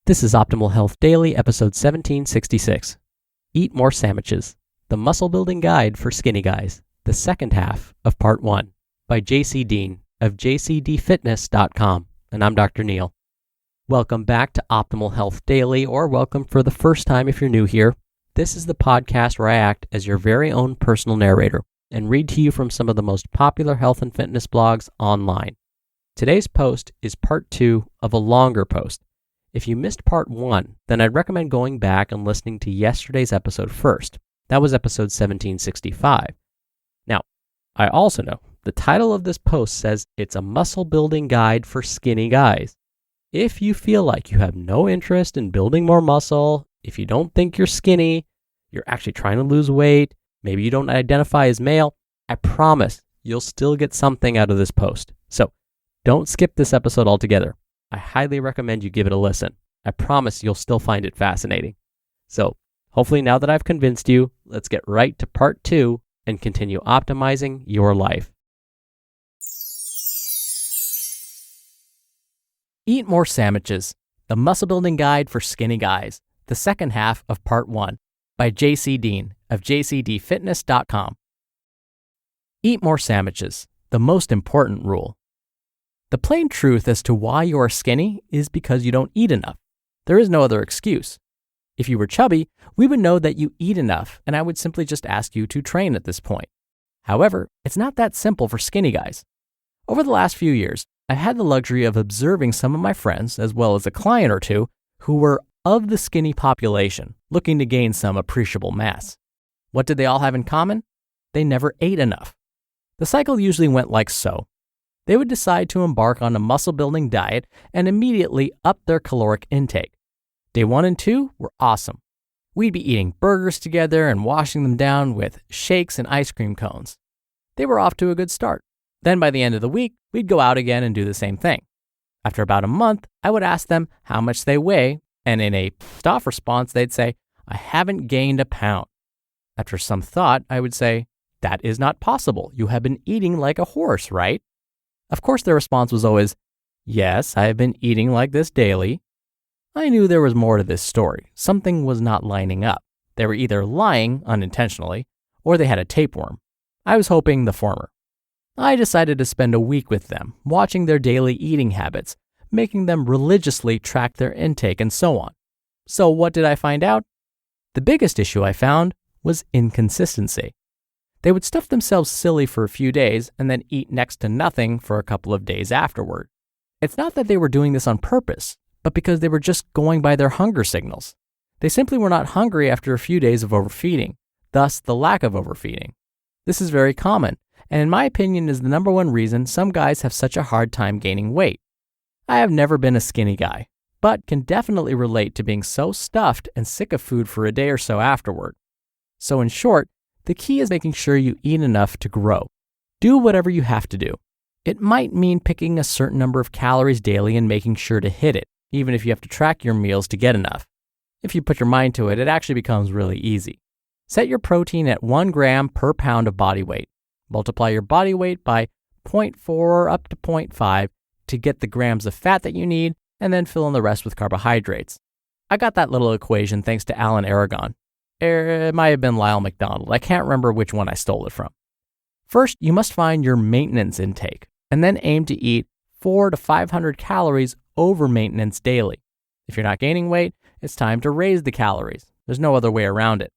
This is Optimal Health Daily, episode 1766. Eat More Sammiches, the Muscle Building Guide for Skinny Guys, the second half of Part 1, by Deen of jcdfitness.com, and I'm Dr. Neil. Welcome back to Optimal Health Daily, or welcome for the first time if you're new here. This is the podcast where I act as your very own personal narrator and read to you from some of the most popular health and fitness blogs online. Today's post is part 2 of a longer post. If you missed part 1, then I'd recommend going back and listening to yesterday's episode first. That was episode 1765. Now, I also know the title of this post says it's a muscle building guide for skinny guys. If you feel like you have no interest in building more muscle, if you don't think you're skinny, you're actually trying to lose weight, maybe you don't identify as male, I promise you'll still get something out of this post. So don't skip this episode altogether. I highly recommend you give it a listen. I promise you'll still find it fascinating. So hopefully now that I've convinced you, let's get right to part 2 and continue optimizing your life. Eat More Sammiches, the Muscle Building Guide for Skinny Guys, the second half of part 1, by Deen of jcdfitness.com. Eat more sammiches, the most important rule. The plain truth as to why you are skinny is because you don't eat enough. There is no other excuse. If you were chubby, we would know that you eat enough, and I would simply just ask you to train at this point. However, it's not that simple for skinny guys. Over the last few years, I've had the luxury of observing some of my friends, as well as a client or two, who were of the skinny population, looking to gain some appreciable mass. What did they all have in common? They never ate enough. The cycle usually went like so. They would decide to embark on a muscle-building diet and immediately up their caloric intake. Day 1 and 2 were awesome. We'd be eating burgers together and washing them down with shakes and ice cream cones. They were off to a good start. Then by the end of the week, we'd go out again and do the same thing. After about a month, I would ask them how much they weigh, and in a pissed-off response, they'd say, "I haven't gained a pound." After some thought, I would say, "That is not possible. You have been eating like a horse, right?" Of course, their response was always, "Yes, I have been eating like this daily." I knew there was more to this story. Something was not lining up. They were either lying unintentionally, or they had a tapeworm. I was hoping the former. I decided to spend a week with them, watching their daily eating habits, making them religiously track their intake and so on. So what did I find out? The biggest issue I found was inconsistency. They would stuff themselves silly for a few days and then eat next to nothing for a couple of days afterward. It's not that they were doing this on purpose, but because they were just going by their hunger signals. They simply were not hungry after a few days of overfeeding, thus the lack of overfeeding. This is very common, and in my opinion is the number one reason some guys have such a hard time gaining weight. I have never been a skinny guy, but can definitely relate to being so stuffed and sick of food for a day or so afterward. So in short, the key is making sure you eat enough to grow. Do whatever you have to do. It might mean picking a certain number of calories daily and making sure to hit it, even if you have to track your meals to get enough. If you put your mind to it, it actually becomes really easy. Set your protein at 1 gram per pound of body weight. Multiply your body weight by 0.4 up to 0.5 to get the grams of fat that you need, and then fill in the rest with carbohydrates. I got that little equation thanks to Alan Aragon. It might have been Lyle McDonald. I can't remember which one I stole it from. First, you must find your maintenance intake, and then aim to eat 400 to 500 calories over maintenance daily. If you're not gaining weight, it's time to raise the calories. There's no other way around it.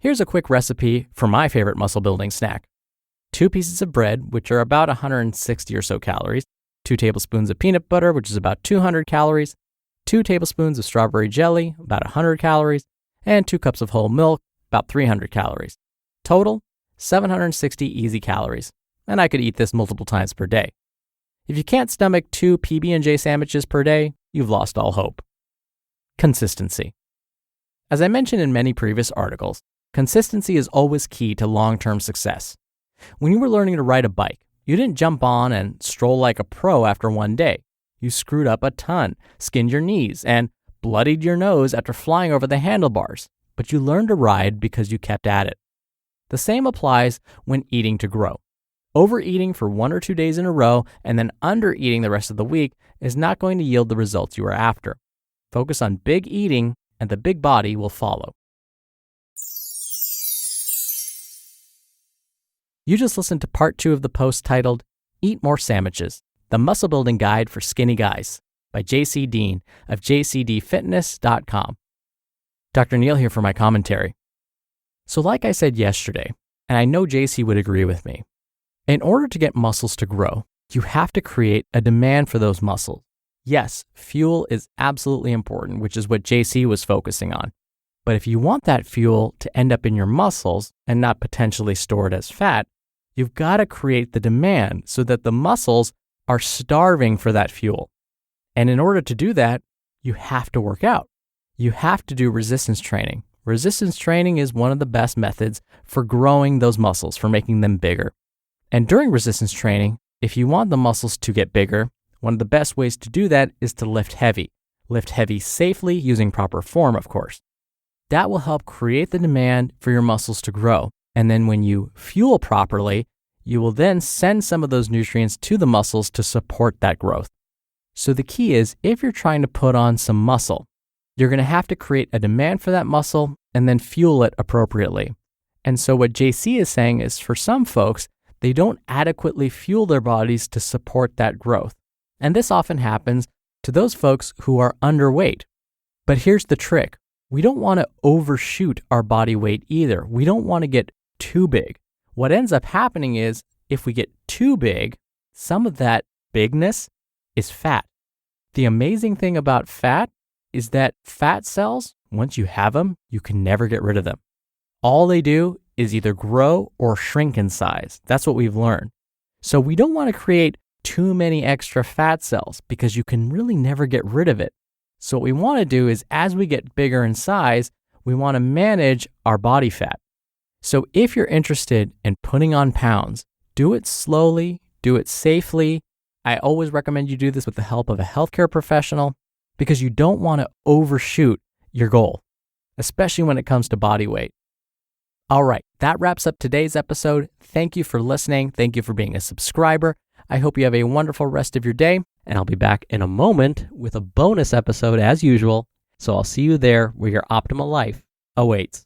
Here's a quick recipe for my favorite muscle building snack. 2 pieces of bread, which are about 160 or so calories, 2 tablespoons of peanut butter, which is about 200 calories, 2 tablespoons of strawberry jelly, about 100 calories, and 2 cups of whole milk, about 300 calories. Total, 760 easy calories, and I could eat this multiple times per day. If you can't stomach 2 PB&J sandwiches per day, you've lost all hope. Consistency. As I mentioned in many previous articles, consistency is always key to long-term success. When you were learning to ride a bike, you didn't jump on and stroll like a pro after one day. You screwed up a ton, skinned your knees, and bloodied your nose after flying over the handlebars, but you learned to ride because you kept at it. The same applies when eating to grow. Overeating for 1 or 2 days in a row and then undereating the rest of the week is not going to yield the results you are after. Focus on big eating, and the big body will follow. You just listened to part 2 of the post titled, Eat More Sammiches, the Muscle Building Guide for Skinny Guys by JC Deen of jcdfitness.com. Dr. Neal here for my commentary. So like I said yesterday, and I know JC would agree with me, in order to get muscles to grow, you have to create a demand for those muscles. Yes, fuel is absolutely important, which is what JC was focusing on. But if you want that fuel to end up in your muscles and not potentially stored as fat, you've got to create the demand so that the muscles are starving for that fuel. And in order to do that, you have to work out. You have to do resistance training. Resistance training is one of the best methods for growing those muscles, for making them bigger. And during resistance training, if you want the muscles to get bigger, one of the best ways to do that is to lift heavy. Lift heavy safely using proper form, of course. That will help create the demand for your muscles to grow. And then when you fuel properly, you will then send some of those nutrients to the muscles to support that growth. So the key is, if you're trying to put on some muscle, you're going to have to create a demand for that muscle and then fuel it appropriately. And so what JC is saying is, for some folks, they don't adequately fuel their bodies to support that growth. And this often happens to those folks who are underweight. But here's the trick. We don't want to overshoot our body weight either. We don't want to get too big. What ends up happening is, if we get too big, some of that bigness is fat. The amazing thing about fat is that fat cells, once you have them, you can never get rid of them. All they do is either grow or shrink in size. That's what we've learned. So we don't want to create too many extra fat cells because you can really never get rid of it. So what we want to do is, as we get bigger in size, we want to manage our body fat. So if you're interested in putting on pounds, do it slowly, do it safely. I always recommend you do this with the help of a healthcare professional, because you don't want to overshoot your goal, especially when it comes to body weight. All right, that wraps up today's episode. Thank you for listening. Thank you for being a subscriber. I hope you have a wonderful rest of your day, and I'll be back in a moment with a bonus episode as usual. So I'll see you there where your optimal life awaits.